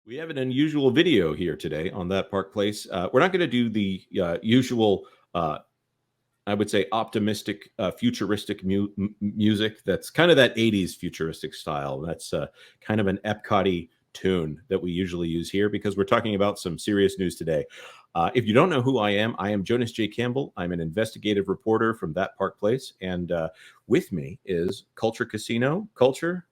We have an unusual video here today on That Park Place. We're not going to do the usual, I would say, optimistic, futuristic music. That's kind of that 80s futuristic style. That's kind of an Epcot-y tune that we usually use here because we're talking about some serious news today. If you don't know who I am Jonas J. Campbell. I'm an investigative reporter from That Park Place. And with me is Culture Casino. Culture,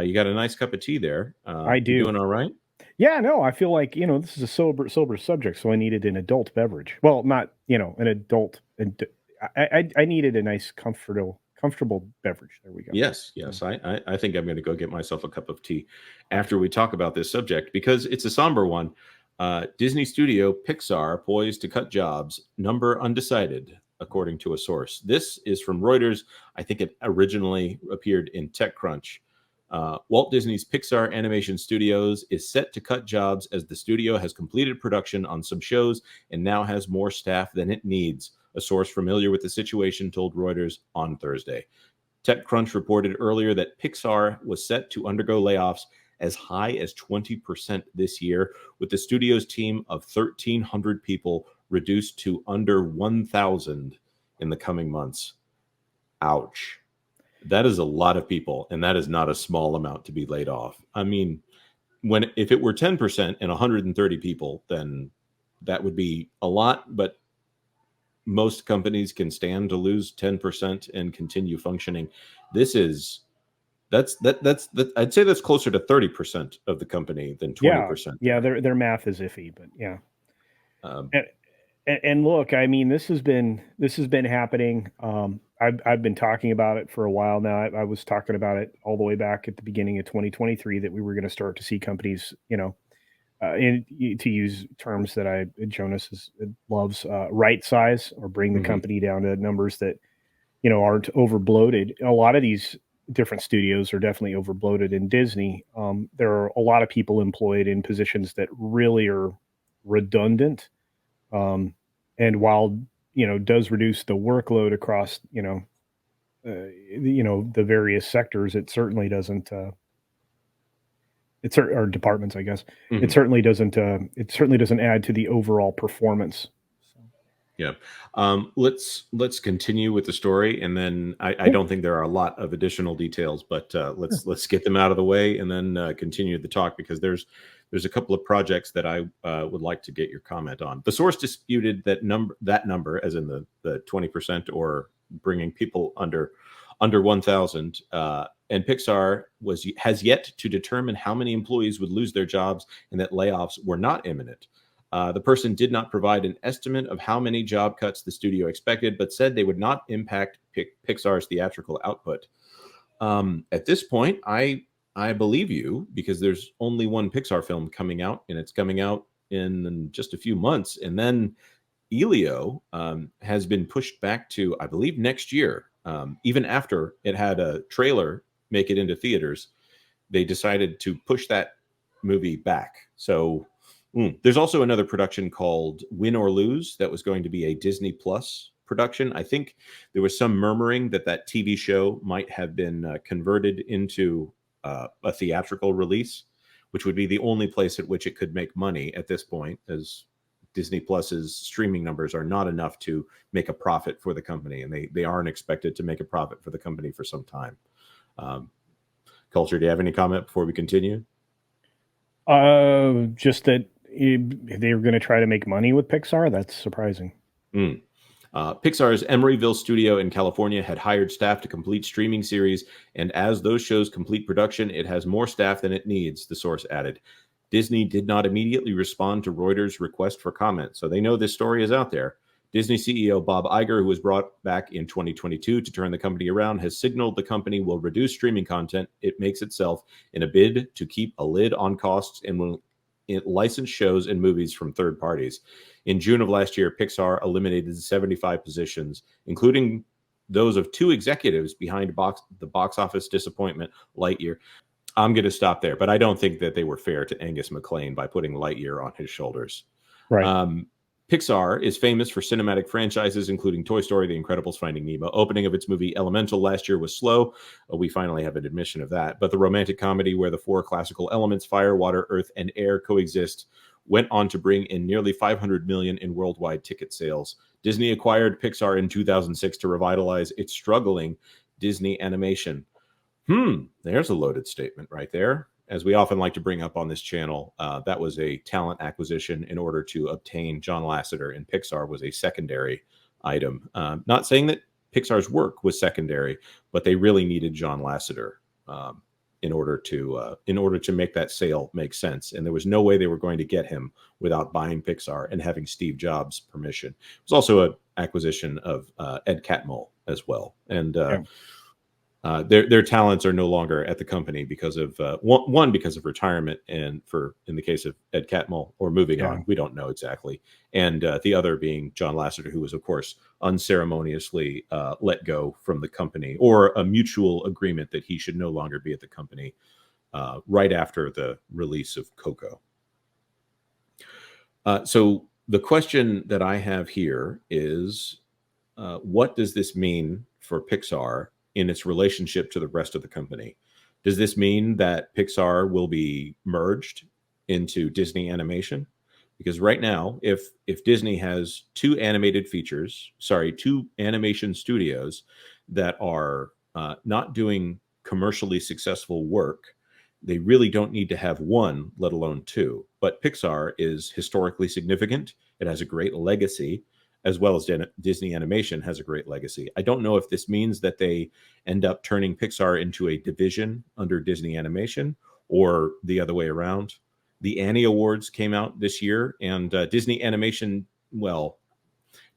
you got a nice cup of tea there. I do. You doing all right? Yeah, no, I feel like, this is a sober subject, so I needed an adult beverage. Well, not, an adult. I needed a nice, comfortable beverage. There we go. Yes. I think I'm going to go get myself a cup of tea after we talk about this subject because it's a somber one. Disney studio Pixar poised to cut jobs, number undecided, according to a source. This is from Reuters. I think it originally appeared in TechCrunch. Walt Disney's Pixar Animation Studios is set to cut jobs as the studio has completed production on some shows and now has more staff than it needs, a source familiar with the situation told Reuters on Thursday. TechCrunch reported earlier that Pixar was set to undergo layoffs as high as 20% this year, with the studio's team of 1,300 people reduced to under 1,000 in the coming months. Ouch. That is a lot of people, and that is not a small amount to be laid off. I mean, if it were 10% and 130 people, then that would be a lot, but most companies can stand to lose 10% and continue functioning. I'd say that's closer to 30% of the company than 20%. Yeah, their math is iffy, but yeah. And look, I mean, this has been happening. I've been talking about it for a while now. I was talking about it all the way back at the beginning of 2023 that we were going to start to see companies, to use terms that Jonas loves, right size or bring the company down to numbers that, aren't over bloated. A lot of these different studios are definitely over bloated in Disney. There are a lot of people employed in positions that really are redundant. And while, does reduce the workload across, the various sectors, it certainly doesn't, or departments, I guess. It certainly doesn't add to the overall performance. Yeah. Let's continue with the story. And then I don't think there are a lot of additional details, but let's get them out of the way and then continue the talk because there's a couple of projects that I would like to get your comment on. The source disputed that number, as in the 20% or bringing people under 1,000. And Pixar has yet to determine how many employees would lose their jobs and that layoffs were not imminent. The person did not provide an estimate of how many job cuts the studio expected, but said they would not impact Pixar's theatrical output. At this point, I believe you because there's only one Pixar film coming out, and it's coming out in just a few months. And then Elio has been pushed back to, I believe, next year. Even after it had a trailer make it into theaters, they decided to push that movie back. So there's also another production called Win or Lose that was going to be a Disney Plus production. I think there was some murmuring that TV show might have been converted into a theatrical release, which would be the only place at which it could make money at this point, as Disney Plus's streaming numbers are not enough to make a profit for the company, and they aren't expected to make a profit for the company for some time. Culture, do you have any comment before we continue? Just that they were going to try to make money with Pixar. That's surprising. Pixar's Emeryville studio in California had hired staff to complete streaming series, and as those shows complete production, it has more staff than it needs, the source added. Disney did not immediately respond to Reuters' request for comment, so they know this story is out there. Disney CEO Bob Iger, who was brought back in 2022 to turn the company around, has signaled the company will reduce streaming content it makes itself in a bid to keep a lid on costs and will license shows and movies from third parties. In June of last year, Pixar eliminated 75 positions, including those of 2 executives behind the box office disappointment, Lightyear. I'm going to stop there, but I don't think that they were fair to Angus MacLane by putting Lightyear on his shoulders. Right. Pixar is famous for cinematic franchises, including Toy Story, The Incredibles, Finding Nemo. Opening of its movie Elemental last year was slow. We finally have an admission of that. But the romantic comedy where the four classical elements, fire, water, earth, and air, coexist, went on to bring in nearly 500 million in worldwide ticket sales. Disney acquired Pixar in 2006 to revitalize its struggling Disney animation. There's a loaded statement right there. As we often like to bring up on this channel, that was a talent acquisition in order to obtain John Lasseter, and Pixar was a secondary item. Not saying that Pixar's work was secondary, but they really needed John Lasseter in order to make that sale make sense. And there was no way they were going to get him without buying Pixar and having Steve Jobs' permission. It was also an acquisition of Ed Catmull as well, and their talents are no longer at the company because of one because of retirement, and in the case of Ed Catmull, or moving on, we don't know exactly, and the other being John Lasseter, who was of course unceremoniously let go from the company, or a mutual agreement that he should no longer be at the company right after the release of Coco. So the question that I have here is, what does this mean for Pixar in its relationship to the rest of the company? Does this mean that Pixar will be merged into Disney Animation? Because right now, if Disney has two animation studios that are not doing commercially successful work, they really don't need to have one, let alone two. But Pixar is historically significant. It has a great legacy, as well as Disney Animation has a great legacy. I don't know if this means that they end up turning Pixar into a division under Disney Animation, or the other way around. The Annie Awards came out this year, and Disney Animation,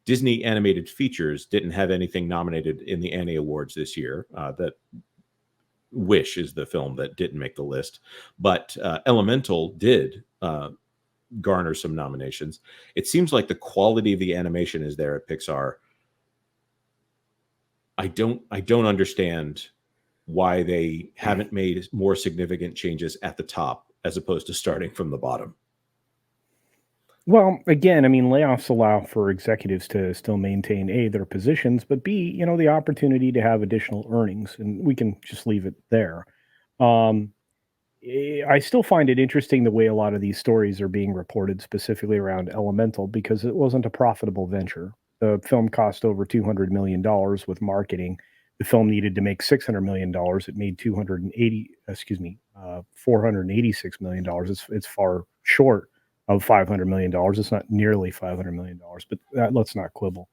Disney Animated Features didn't have anything nominated in the Annie Awards this year. That Wish is the film that didn't make the list, but Elemental did garner some nominations. It seems like the quality of the animation is there at Pixar. I don't understand why they haven't made more significant changes at the top as opposed to starting from the bottom. Well, again, I mean, layoffs allow for executives to still maintain A, their positions, but B, the opportunity to have additional earnings, and we can just leave it there. I still find it interesting the way a lot of these stories are being reported, specifically around Elemental, because it wasn't a profitable venture. The film cost over $200 million with marketing. The film needed to make $600 million. It made $486 million. It's far short of $500 million. It's not nearly $500 million, but let's not quibble.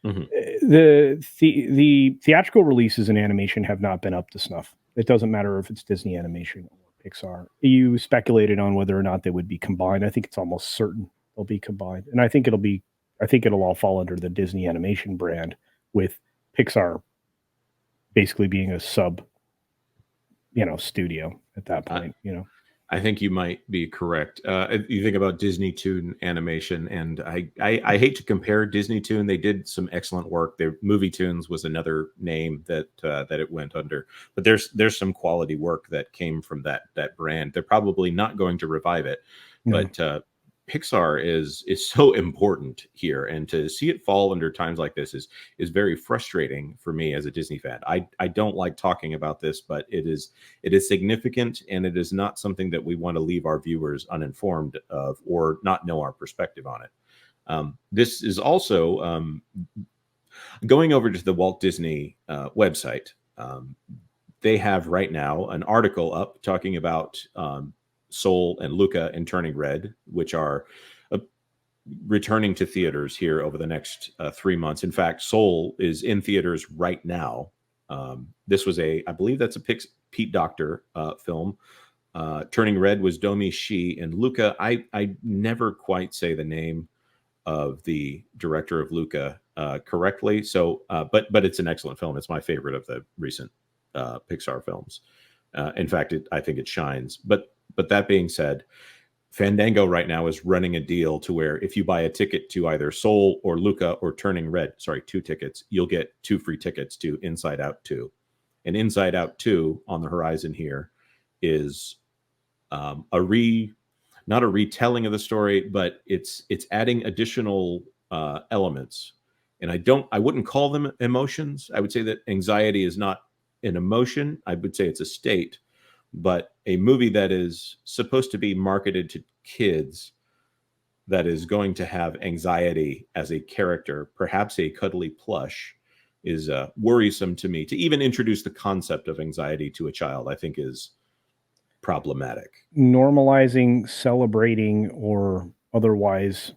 Mm-hmm. The theatrical releases in animation have not been up to snuff. It doesn't matter if it's Disney Animation or Pixar. You speculated on whether or not they would be combined. I think it's almost certain they'll be combined, and I think it'll all fall under the Disney Animation brand, with Pixar basically being a sub, studio at that point. I think you might be correct. You think about Disney Toon Animation, and I hate to compare Disney Toon. They did some excellent work. Their Movie Tunes was another name that it went under. But there's some quality work that came from that brand. They're probably not going to revive it, but Pixar is so important here, and to see it fall under times like this is very frustrating for me as a Disney fan. I don't like talking about this, but it is significant, and it is not something that we want to leave our viewers uninformed of or not know our perspective on it. This is also going over to the Walt Disney website. They have right now an article up talking about Soul and Luca and Turning Red, which are returning to theaters here over the next 3 months. In fact, Soul is in theaters right now. This was I believe that's a Pete Docter film. Turning Red was Domi Shi, and Luca, I never quite say the name of the director of Luca correctly. So, but it's an excellent film. It's my favorite of the recent Pixar films. In fact, I think it shines. But that being said, Fandango right now is running a deal to where if you buy a ticket to either Soul or Luca or Turning Red, 2 tickets, you'll get 2 free tickets to Inside Out 2. And Inside Out 2 on the horizon here is not a retelling of the story, but it's adding additional elements. And I wouldn't call them emotions. I would say that anxiety is not an emotion. I would say it's a state. But a movie that is supposed to be marketed to kids, that is going to have anxiety as a character, perhaps a cuddly plush, is worrisome to me. To even introduce the concept of anxiety to a child, I think is problematic. Normalizing, celebrating, or otherwise,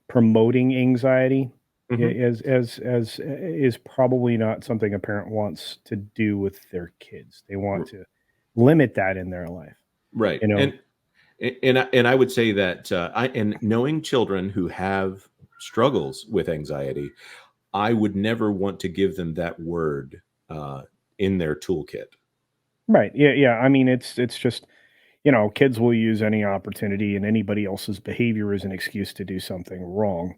promoting anxiety Mhm. as is probably not something a parent wants to do with their kids. They want to limit that in their life, Right. you know? And I would say that and knowing children who have struggles with anxiety, I would never want to give them that word in their toolkit. Right. Yeah, yeah. I mean, it's just, kids will use any opportunity and anybody else's behavior as an excuse to do something wrong.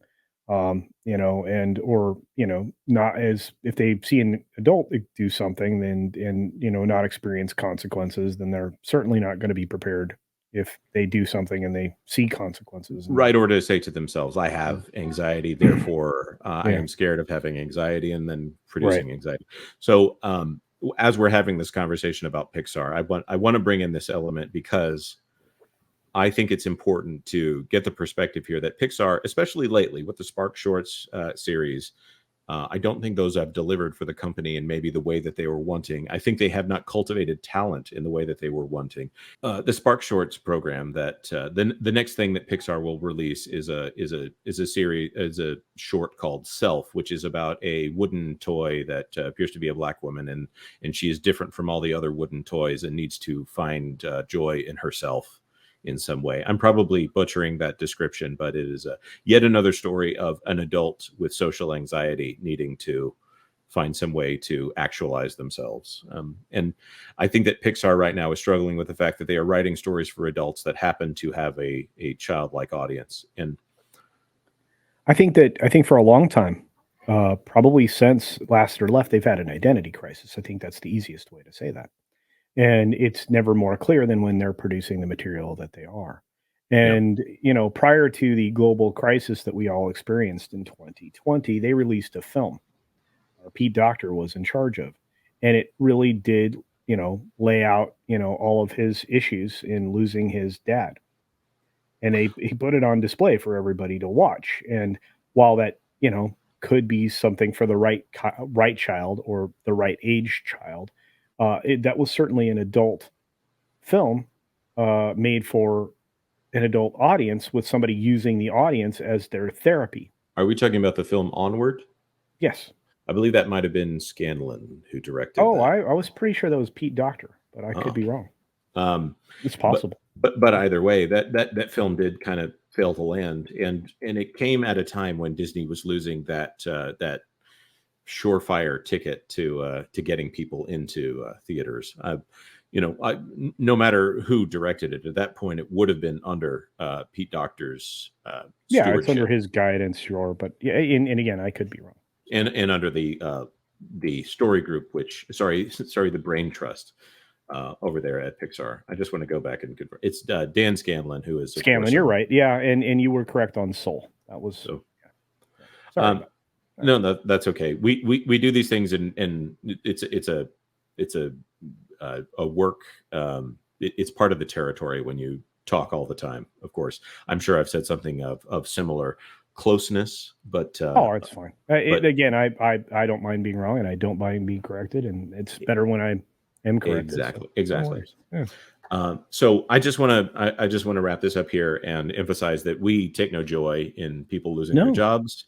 And or, not as if they see an adult do something and not experience consequences, then they're certainly not going to be prepared if they do something and they see consequences and Right, or to say to themselves, "I have anxiety, therefore, I yeah, am scared of having anxiety," and then right. producing anxiety. So, as we're having this conversation about Pixar, I want to bring in this element because I think it's important to get the perspective here that Pixar, especially lately with the Spark Shorts series, I don't think those have delivered for the company in maybe the way that they were wanting. I think they have not cultivated talent in the way that they were wanting. The Spark Shorts program, that the next thing that Pixar will release is a series, is a short called Self, which is about a wooden toy that appears to be a black woman, and she is different from all the other wooden toys and needs to find joy in herself in some way. I'm probably butchering that description, but it is yet another story of an adult with social anxiety needing to find some way to actualize themselves. And I think that Pixar right now is struggling with the fact that they are writing stories for adults that happen to have a childlike audience. And I think for a long time, probably since Last or Left, they've had an identity crisis. I think that's the easiest way to say that. And it's never more clear than when they're producing the material that they are. yeah, And, prior to the global crisis that we all experienced in 2020, they released a film, Pete Docter was in charge of. And it really did, lay out, all of his issues in losing his dad. And he put it on display for everybody to watch. And while that, could be something for the right child or the right age child, that was certainly an adult film made for an adult audience with somebody using the audience as their therapy. are we talking about the film Onward? Yes. I believe that might have been Scanlon who directed Oh, that. I was pretty sure that was Pete Docter, but I could Oh, be wrong. um, It's but possible. but either way, that film did kind of fail to land, and it came at a time when Disney was losing that surefire ticket to getting people into theaters. No matter who directed it, at that point, it would have been under Pete Docter's Yeah, it's under stewardship, his guidance, sure, but yeah, and again, I could be wrong. and under the story group, which sorry, the Brain Trust over there at Pixar. I just want to go back and confirm. It's Dan Scanlon, who is, of Scanlon, course, you're right. Yeah, and you were correct on Soul. That was so. yeah, yeah. Sorry Um, about that. no, that's okay. We do these things, and it's a work. It's part of the territory when you talk all the time. Of course, I'm sure I've said something of similar closeness, but Oh, it's fine. but Again, I don't mind being wrong, and I don't mind being corrected, and it's better when I am corrected. So no exactly. worries. Yeah. So I just want to wrap this up here and emphasize that we take no joy in people losing their No. jobs.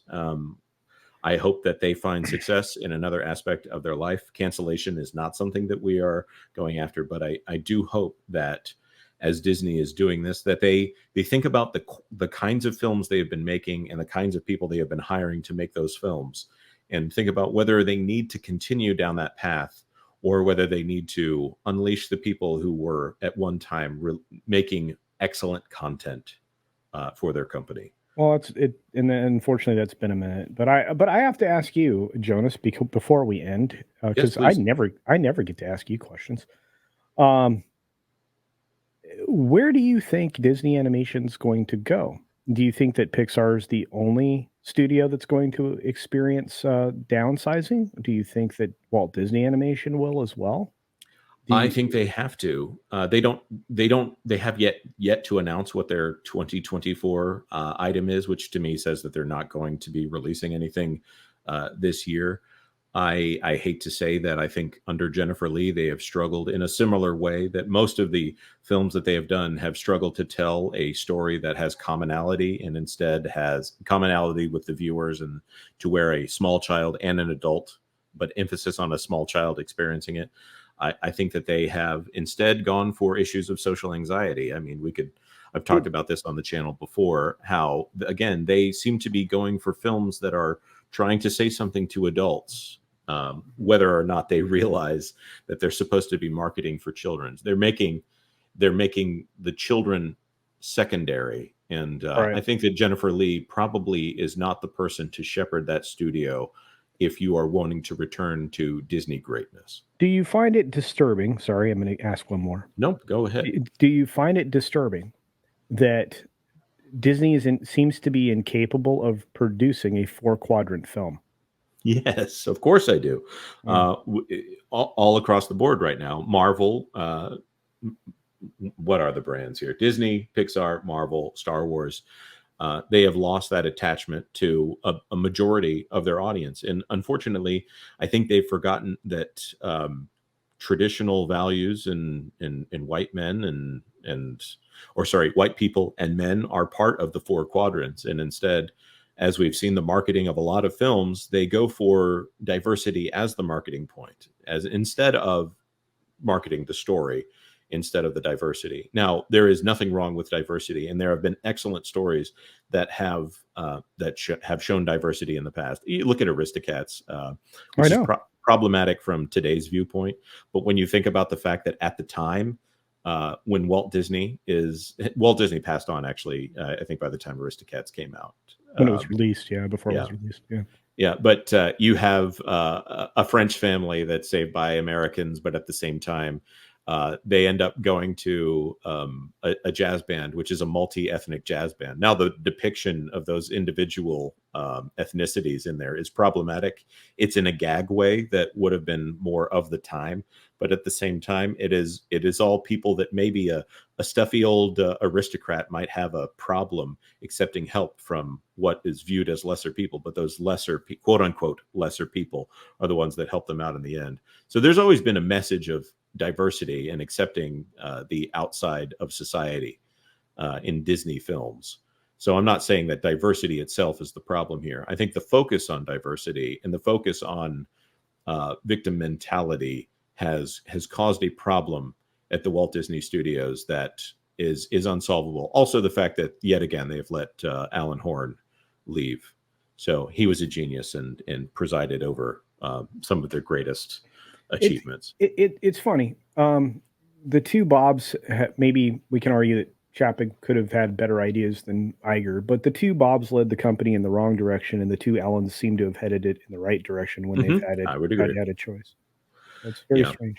I hope that they find success in another aspect of their life. Cancellation is not something that we are going after, but I do hope that as Disney is doing this, that they think about the kinds of films they have been making and the kinds of people they have been hiring to make those films, and think about whether they need to continue down that path or whether they need to unleash the people who were at one time making excellent content for their company. Well, and then unfortunately that's been a minute, but I have to ask you, Jonas, before we end, Yes, because I please. never I never get to ask you questions. Um, Where do you think Disney Animation's going to go? Do you think that Pixar is the only studio that's going to experience downsizing? Do you think that Walt Disney Animation will as well? Do I you, think they have to. They don't. They don't. They have yet to announce what their 2024 item is, which to me says that they're not going to be releasing anything this year. I hate to say that I think under Jennifer Lee they have struggled in a similar way that most of the films that they have done have struggled to tell a story that has commonality and instead has commonality with the viewers, and to where a small child and an adult, but emphasis on a small child experiencing it. I think that they have instead gone for issues of social anxiety. I mean, I've talked about this on the channel before, how, again, they seem to be going for films that are trying to say something to adults, whether or not they realize that they're supposed to be marketing for children. They're making the children secondary. And I right. think that Jennifer Lee probably is not the person to shepherd that studio if you are wanting to return to Disney greatness. Do you find it disturbing? Sorry, I'm going to ask one more. Nope, go ahead. Do you find it disturbing that Disney seems to be incapable of producing a four quadrant film? Yes, of course I do. Mm. All across the board right now. Marvel, what are the brands here? Disney, Pixar, Marvel, Star Wars. They have lost that attachment to a majority of their audience. And unfortunately, I think they've forgotten that traditional values in white men white people and men are part of the four quadrants. And instead, as we've seen the marketing of a lot of films, they go for diversity as the marketing point, as instead of marketing the story, instead of the diversity. Now, there is nothing wrong with diversity, and there have been excellent stories that have have shown diversity in the past. You look at Aristocats, I which is know. problematic from today's viewpoint, but when you think about the fact that at the time, when Walt Disney passed on, actually, I think by the time Aristocats came out. When it was released, yeah, before it Yeah, was released, yeah. yeah, but you have a French family that's saved by Americans, but at the same time, they end up going to a jazz band, which is a multi-ethnic jazz band. Now, the depiction of those individual ethnicities in there is problematic. It's in a gag way that would have been more of the time, but at the same time, it is all people that maybe a stuffy old aristocrat might have a problem accepting help from what is viewed as lesser people, but those lesser, quote unquote, lesser people are the ones that help them out in the end. So there's always been a message of diversity and accepting the outside of society in Disney films. So I'm not saying that diversity itself is the problem here. I think the focus on diversity and the focus on victim mentality has caused a problem at the Walt Disney Studios that is unsolvable. Also, the fact that yet again they have let Alan Horn leave. So he was a genius and presided over some of their greatest achievements. It's funny. The two Bobs, maybe we can argue that Chapek could have had better ideas than Iger, but the two Bobs led the company in the wrong direction, and the two Allens seem to have headed it in the right direction when they've I would agree. had a choice. That's very Yeah. strange.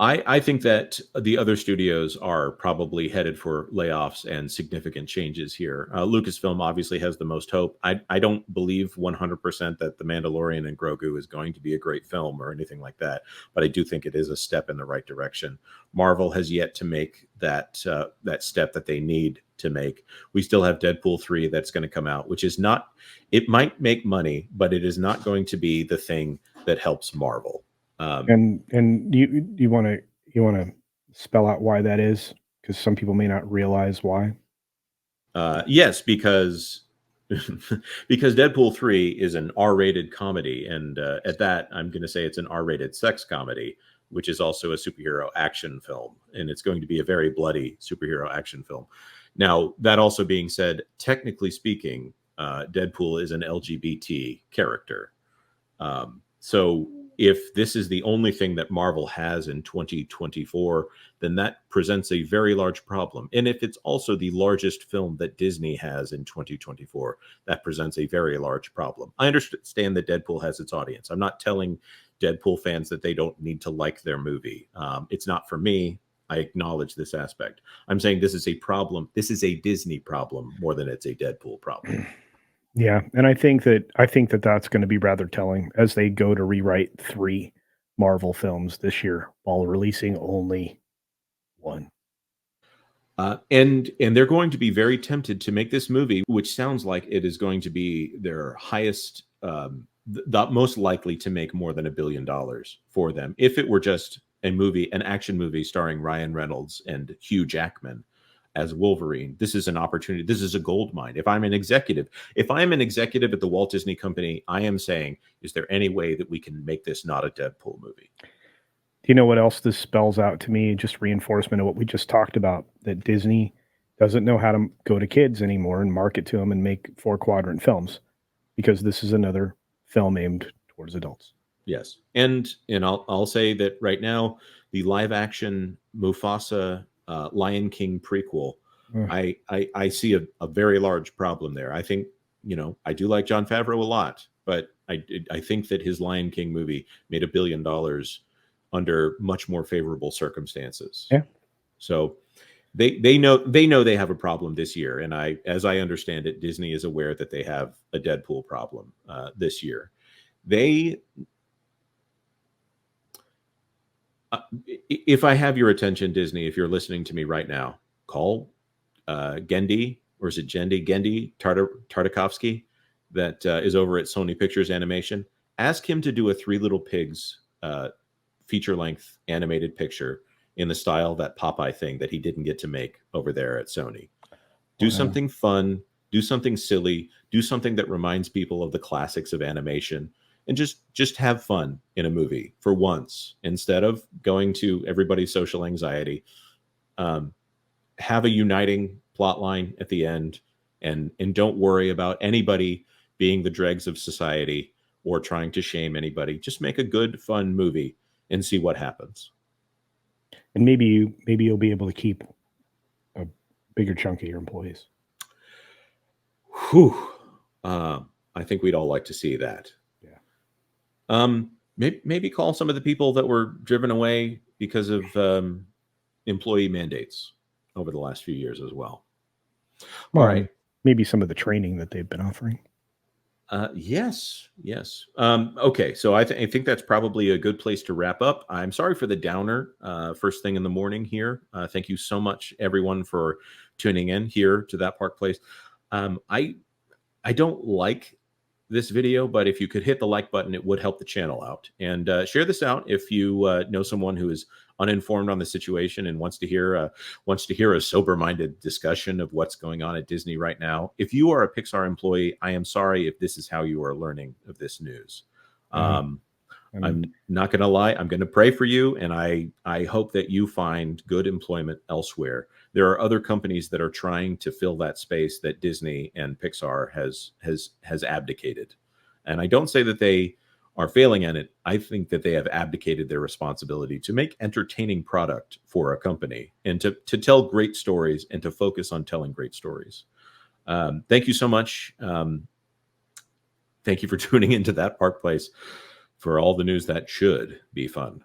I think that the other studios are probably headed for layoffs and significant changes here. Lucasfilm obviously has the most hope. I don't believe 100% that The Mandalorian and Grogu is going to be a great film or anything like that, but I do think it is a step in the right direction. Marvel has yet to make that step that they need to make. We still have Deadpool 3 that's going to come out, which is not, it might make money, but it is not going to be the thing that helps Marvel. And you want to spell out why that is, because some people may not realize why. Yes, because because Deadpool 3 is an R-rated comedy, and at that, I'm going to say it's an R-rated sex comedy, which is also a superhero action film, and it's going to be a very bloody superhero action film. Now, that also being said, technically speaking, Deadpool is an LGBT character. So if this is the only thing that Marvel has in 2024, then that presents a very large problem. And if it's also the largest film that Disney has in 2024, that presents a very large problem. I understand that Deadpool has its audience. I'm not telling Deadpool fans that they don't need to like their movie. It's not for me. I acknowledge this aspect. I'm saying this is a problem. This is a Disney problem more than it's a Deadpool problem. Yeah, and I think that that's going to be rather telling as they go to rewrite 3 Marvel films this year while releasing only 1. And they're going to be very tempted to make this movie, which sounds like it is going to be their highest, the most likely to make more than $1 billion for them. If it were just a movie, an action movie starring Ryan Reynolds and Hugh Jackman as Wolverine, this is an opportunity. This is a gold mine. If I'm an executive at the Walt Disney Company, I am saying, is there any way that we can make this not a Deadpool movie? Do you know what else this spells out to me? Just reinforcement of what we just talked about, that Disney doesn't know how to go to kids anymore and market to them and make 4-quadrant films, because this is another film aimed towards adults. Yes, and I'll say that right now, the live action Mufasa Lion King prequel, I see a very large problem there. I think, I do like Jon Favreau a lot, but I think that his Lion King movie made $1 billion under much more favorable circumstances. Yeah. So they know they have a problem this year, and as I understand it, Disney is aware that they have a Deadpool problem this year. If I have your attention, Disney, if you're listening to me right now, call Gendy, or is it Gendy Tartakovsky, that is over at Sony Pictures Animation. Ask him to do a Three Little Pigs feature-length animated picture in the style, that Popeye thing that he didn't get to make over there at Sony. Do something fun, do something silly, do something that reminds people of the classics of animation, and just have fun in a movie for once, instead of going to everybody's social anxiety. Have a uniting plot line at the end, and don't worry about anybody being the dregs of society or trying to shame anybody. Just make a good, fun movie and see what happens. And maybe you'll be able to keep a bigger chunk of your employees. Whew. I think we'd all like to see that. Yeah. Maybe call some of the people that were driven away because of employee mandates over the last few years as well. All right. Maybe some of the training that they've been offering. Yes. Okay, so I think that's probably a good place to wrap up. I'm sorry for the downer first thing in the morning here. Thank you so much, everyone, for tuning in here to That Park Place. I don't like this video, but if you could hit the like button, it would help the channel out. And share this out if you know someone who is uninformed on the situation and wants to hear a sober-minded discussion of what's going on at Disney right now. If you are a Pixar employee, I am sorry if this is how you are learning of this news. I'm not going to lie. I'm going to pray for you, and I hope that you find good employment elsewhere. There are other companies that are trying to fill that space that Disney and Pixar has abdicated. And I don't say that they are failing at it. I think that they have abdicated their responsibility to make entertaining product for a company, and to tell great stories, and to focus on telling great stories. Thank you so much. Thank you for tuning into That Park Place for all the news that should be fun.